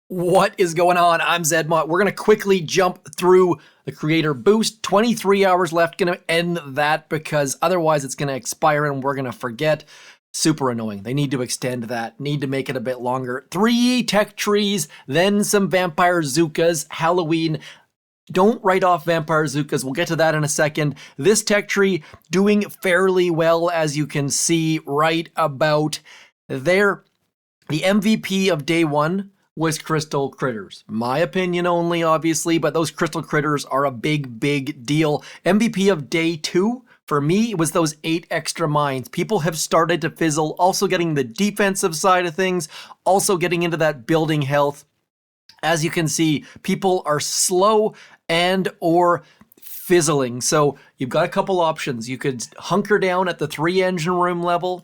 What is going on? I'm Zedmont. We're going to quickly jump through the creator boost. 23 hours left. Going to end that because otherwise it's going to expire and we're going to forget. Super annoying. They need to extend that. Need to make it a bit longer. 3 tech trees, then some vampire Zookas. Halloween. Don't write off vampire Zookas. We'll get to that in a second. This tech tree doing fairly well, as you can see right about there. The MVP of day 1 was crystal critters. My opinion only, obviously, but those crystal critters are a big, big deal. MVP of day 2, for me, was those 8 extra mines. People have started to fizzle, also getting the defensive side of things, also getting into that building health. As you can see, people are slow and or fizzling. So you've got a couple options. You could hunker down at the 3 engine room level.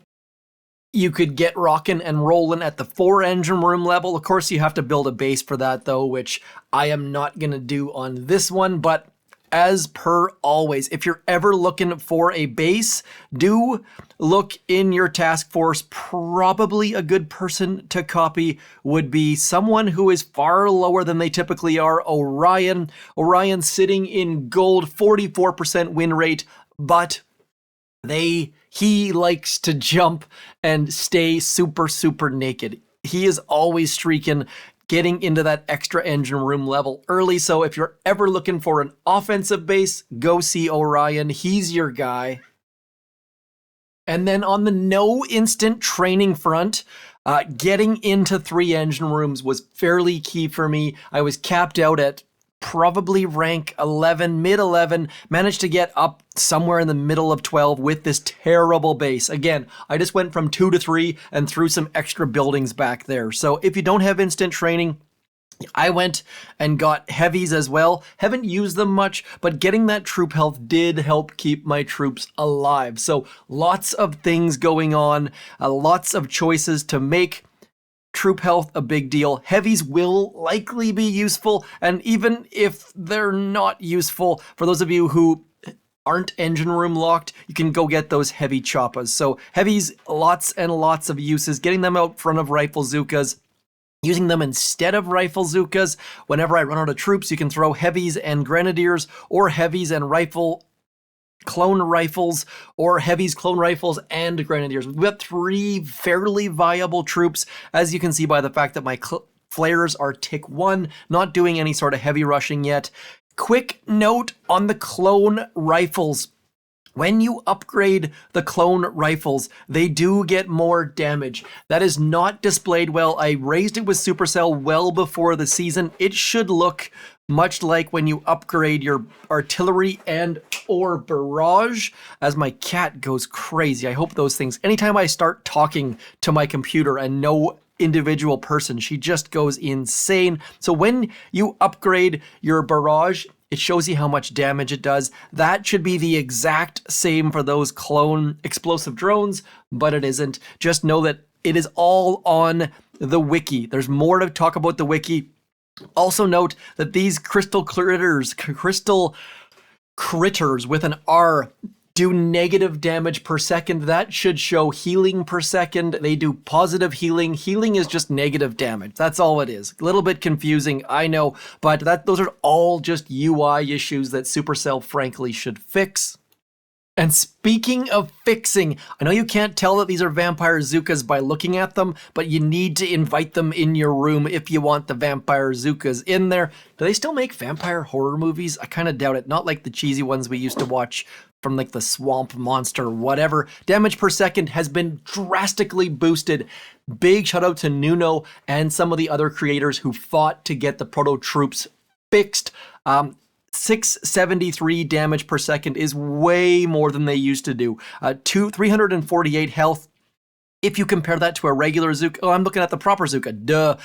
You could get rocking and rolling at the 4 engine room level. Of course, you have to build a base for that though, which I am not going to do on this one. But as per always, if you're ever looking for a base, do look in your task force. Probably a good person to copy would be someone who is far lower than they typically are. Orion. Orion sitting in gold, 44% win rate, but he likes to jump and stay super, super naked. He is always streaking, getting into that extra engine room level early. So if you're ever looking for an offensive base, go see Orion. He's your guy. And then on the no instant training front, getting into 3 engine rooms was fairly key for me. I was capped out at probably rank 11, mid 11, managed to get up somewhere in the middle of 12 with this terrible base. Again, I just went from 2 to 3 and threw some extra buildings back there. So if you don't have instant training, I went and got heavies as well. Haven't used them much, but getting that troop health did help keep my troops alive. So lots of things going on, lots of choices to make. Troop health, a big deal. Heavies will likely be useful, and even if they're not useful, for those of you who aren't engine room locked, you can go get those heavy choppas. So heavies, lots and lots of uses. Getting them out front of rifle Zookas, using them instead of rifle Zookas. Whenever I run out of troops, you can throw heavies and grenadiers, or heavies and rifle clone rifles, or heavies, clone rifles, and grenadiers. We've got 3 fairly viable troops, as you can see by the fact that my flares are tick 1, not doing any sort of heavy rushing yet. Quick note on the clone rifles. When you upgrade the clone rifles, they do get more damage. That is not displayed well. I raised it with Supercell well before the season. It should look much like when you upgrade your artillery and or barrage. As my cat goes crazy. I hope those things, anytime I start talking to my computer and no individual person, she just goes insane. So when you upgrade your barrage, it shows you how much damage it does. That should be the exact same for those clone explosive drones, but it isn't. Just know that it is all on the wiki. There's more to talk about the wiki. Also note that these crystal critters with an R, do negative damage per second. That should show healing per second. They do positive healing. Healing is just negative damage. That's all it is. A little bit confusing, I know, but those are all just UI issues that Supercell frankly should fix. And speaking of fixing, I know you can't tell that these are vampire Zookas by looking at them, but you need to invite them in your room if you want the vampire Zookas in there. Do they still make vampire horror movies? I kind of doubt it. Not like the cheesy ones we used to watch from like the Swamp Monster, whatever. Damage per second has been drastically boosted. Big shout out to Nuno and some of the other creators who fought to get the proto troops fixed. 673 damage per second is way more than they used to do. 348 health. If you compare that to a regular Zooka, oh, I'm looking at the proper Zooka, duh.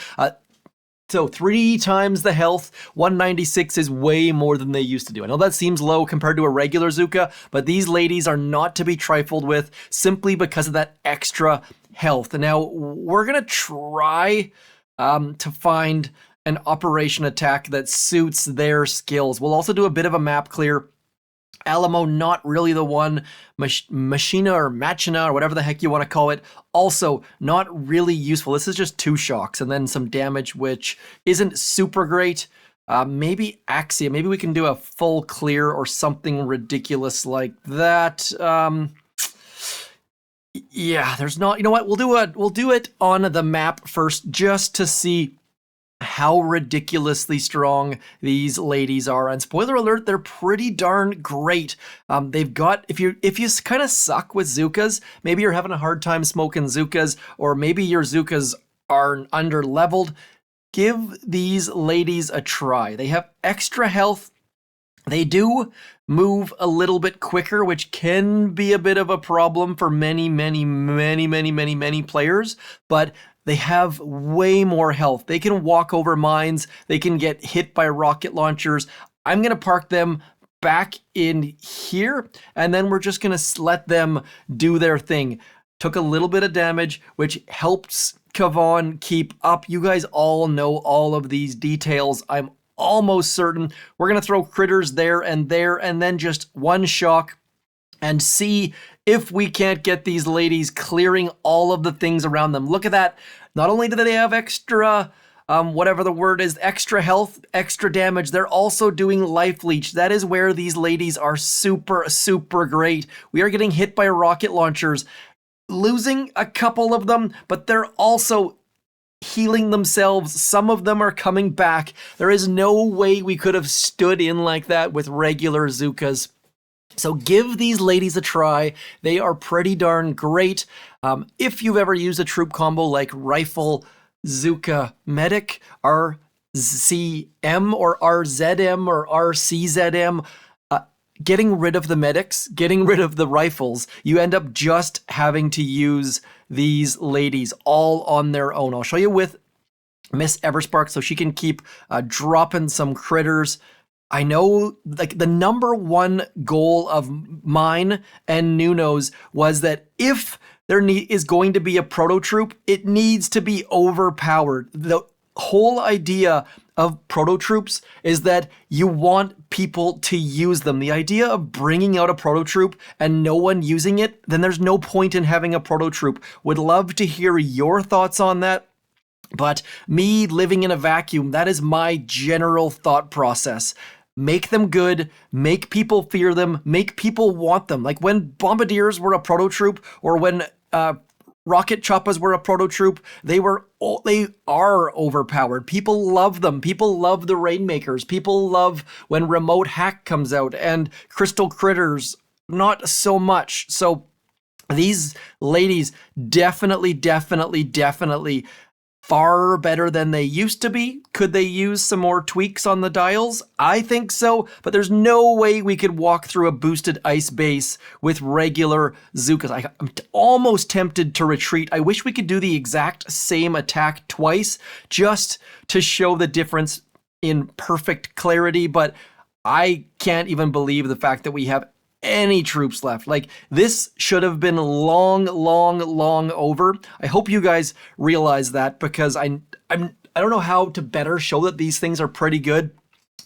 So 3 times the health, 196 is way more than they used to do. I know that seems low compared to a regular Zooka, but these ladies are not to be trifled with simply because of that extra health. Now, we're going to try to find an operation attack that suits their skills. We'll also do a bit of a map clear Alamo, not really the one. Machina or Machina or whatever the heck you want to call it, also not really useful. This is just 2 shocks and then some damage, which isn't super great. Maybe Axia. Maybe we can do a full clear or something ridiculous like that. Yeah, there's not. You know what? We'll do it on the map first, just to see how ridiculously strong these ladies are. And spoiler alert, they're pretty darn great. They've got, if you kind of suck with Zookas, maybe you're having a hard time smoking Zookas, or maybe your Zookas are under leveled, give these ladies a try. They have extra health. They do move a little bit quicker, which can be a bit of a problem for many players, but they have way more health. They can walk over mines. They can get hit by rocket launchers. I'm going to park them back in here, and then we're just going to let them do their thing. Took a little bit of damage, which helps Kavan keep up. You guys all know all of these details. I'm almost certain. We're going to throw critters there, and then just 1 shock and see if we can't get these ladies clearing all of the things around them. Look at that. Not only do they have extra, whatever the word is, extra health, extra damage, they're also doing life leech. That is where these ladies are super great. We are getting hit by rocket launchers, losing a couple of them, but they're also healing themselves. Some of them are coming back. There is no way we could have stood in like that with regular Zookas. So give these ladies a try. They are pretty darn great. If you've ever used a troop combo like Rifle, Zooka, Medic, RCM or RZM or RCZM, getting rid of the medics, getting rid of the rifles, you end up just having to use these ladies all on their own. I'll show you with Miss Everspark so she can keep dropping some critters. I know, like, the number 1 goal of mine and Nuno's was that if there is going to be a proto troop, it needs to be overpowered. The whole idea of proto troops is that you want people to use them. The idea of bringing out a proto troop and no one using it, then there's no point in having a proto troop. Would love to hear your thoughts on that. But me living in a vacuum, that is my general thought process. Make them good, make people fear them, make people want them. Like when Bombardiers were a proto troop, or when Rocket Choppas were a proto troop, they are overpowered. People love them. People love the Rainmakers. People love when Remote Hack comes out, and Crystal Critters, not so much. So these ladies definitely far better than they used to be. Could they use some more tweaks on the dials? I think so, but there's no way we could walk through a boosted ice base with regular Zookas. I'm almost tempted to retreat. I wish we could do the exact same attack twice just to show the difference in perfect clarity, but I can't even believe the fact that we have any troops left. Like, this should have been long over. I hope you guys realize that, because I don't know how to better show that these things are pretty good.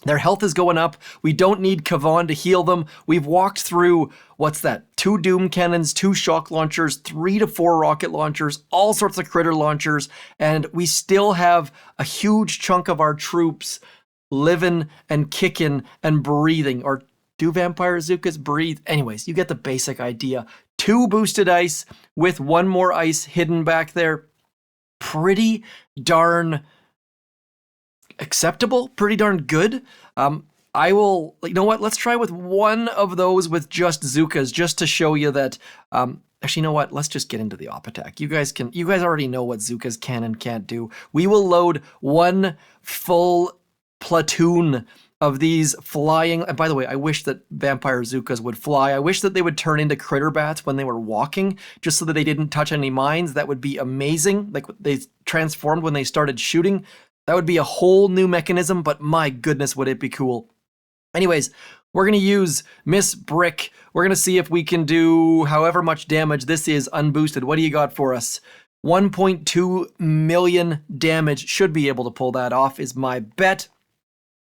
Their health is going up. We don't need Kavan to heal them. We've walked through, what's that? 2 Doom Cannons, 2 Shock Launchers, 3 to 4 Rocket Launchers, all sorts of Critter Launchers, and we still have a huge chunk of our troops living and kicking and breathing. Or do Vampire Zookas breathe? Anyways, you get the basic idea. 2 boosted ice with 1 more ice hidden back there. Pretty darn acceptable, pretty darn good. I will, you know what, let's try with 1 of those with just Zookas, just to show you that, actually, you know what, let's just get into the op attack. You guys already know what Zookas can and can't do. We will load 1 full platoon of these flying, and by the way, I wish that Vampire Zookas would fly. I wish that they would turn into critter bats when they were walking, just so that they didn't touch any mines. That would be amazing. Like, they transformed when they started shooting. That would be a whole new mechanism, but my goodness, would it be cool. Anyways, we're going to use Miss Brick. We're going to see if we can do however much damage this is unboosted. What do you got for us? 1.2 million damage. Should be able to pull that off, is my bet.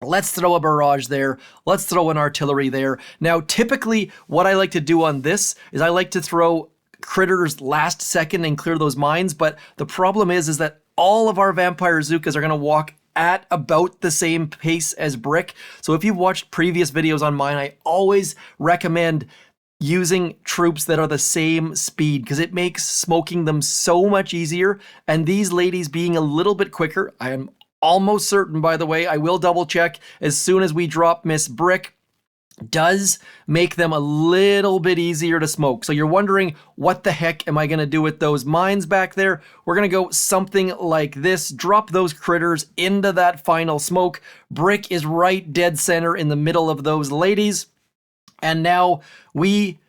Let's throw a barrage there. Let's throw an artillery there. Now, typically, what I like to do on this is I like to throw critters last second and clear those mines, but the problem is that all of our vampire Zookas are going to walk at about the same pace as brick. So if you've watched previous videos on mine, I always recommend using troops that are the same speed because it makes smoking them so much easier. And these ladies being a little bit quicker, I am almost certain, by the way, I will double check as soon as we drop Miss Brick, does make them a little bit easier to smoke. So you're wondering, what the heck am I going to do with those mines back there? We're going to go something like this. Drop those critters into that final smoke. Brick is right dead center in the middle of those ladies. And now we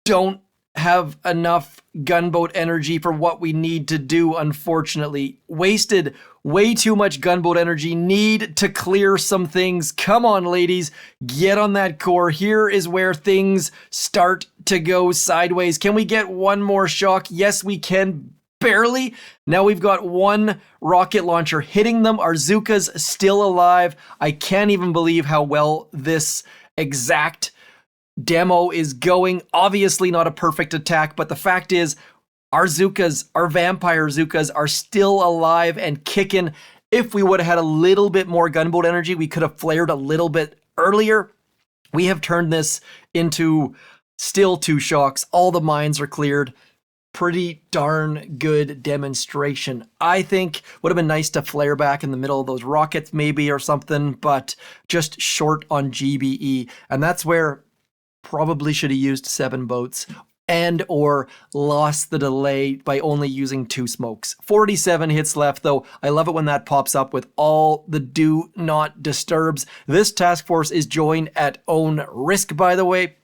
don't have enough gunboat energy for what we need to do, unfortunately. Wasted way too much gunboat energy. Need to clear some things. Come on, ladies. Get on that core. Here is where things start to go sideways. Can we get one more shock? Yes, we can. Barely. Now we've got one rocket launcher hitting them. Our Zookas still alive. I can't even believe how well this exact demo is going. Obviously not a perfect attack, but the fact is our Zookas, our vampire Zookas, are still alive and kicking. If we would have had a little bit more gunboat energy, we could have flared a little bit earlier. We have turned this into still 2 shocks. All the mines are cleared. Pretty darn good demonstration. I think would have been nice to flare back in the middle of those rockets maybe or something, but just short on GBE. And that's where probably should have used 7 boats and or lost the delay by only using 2 smokes. 47 hits left though. I love it when that pops up with all the do not disturbs. This task force is joined at own risk, by the way.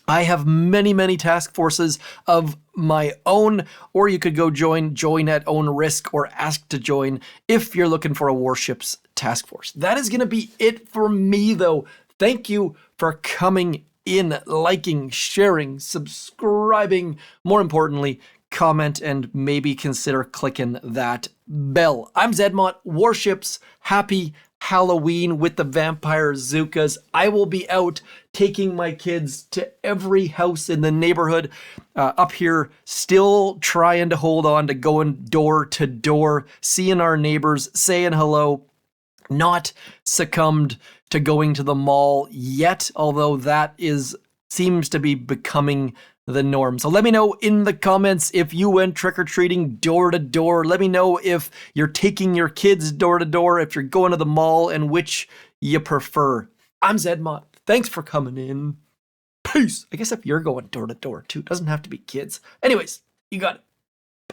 I have many task forces of my own, or you could go join at own risk or ask to join if you're looking for a Warships task force. That is going to be it for me though. Thank you for coming in, liking, sharing, subscribing, more importantly, comment, and maybe consider clicking that bell. I'm Zedmont, Warships, happy Halloween with the vampire Zookas. I will be out taking my kids to every house in the neighborhood up here, still trying to hold on to going door to door, seeing our neighbors, saying hello, not succumbed to going to the mall yet, although that seems to be becoming the norm. So let me know in the comments if you went trick-or-treating door to door. Let me know if you're taking your kids door to door, if you're going to the mall, and which you prefer. I'm Zedmont. Thanks for coming in. Peace. I guess if you're going door to door too, it doesn't have to be kids. Anyways, you got it.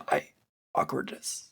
Bye. Awkwardness.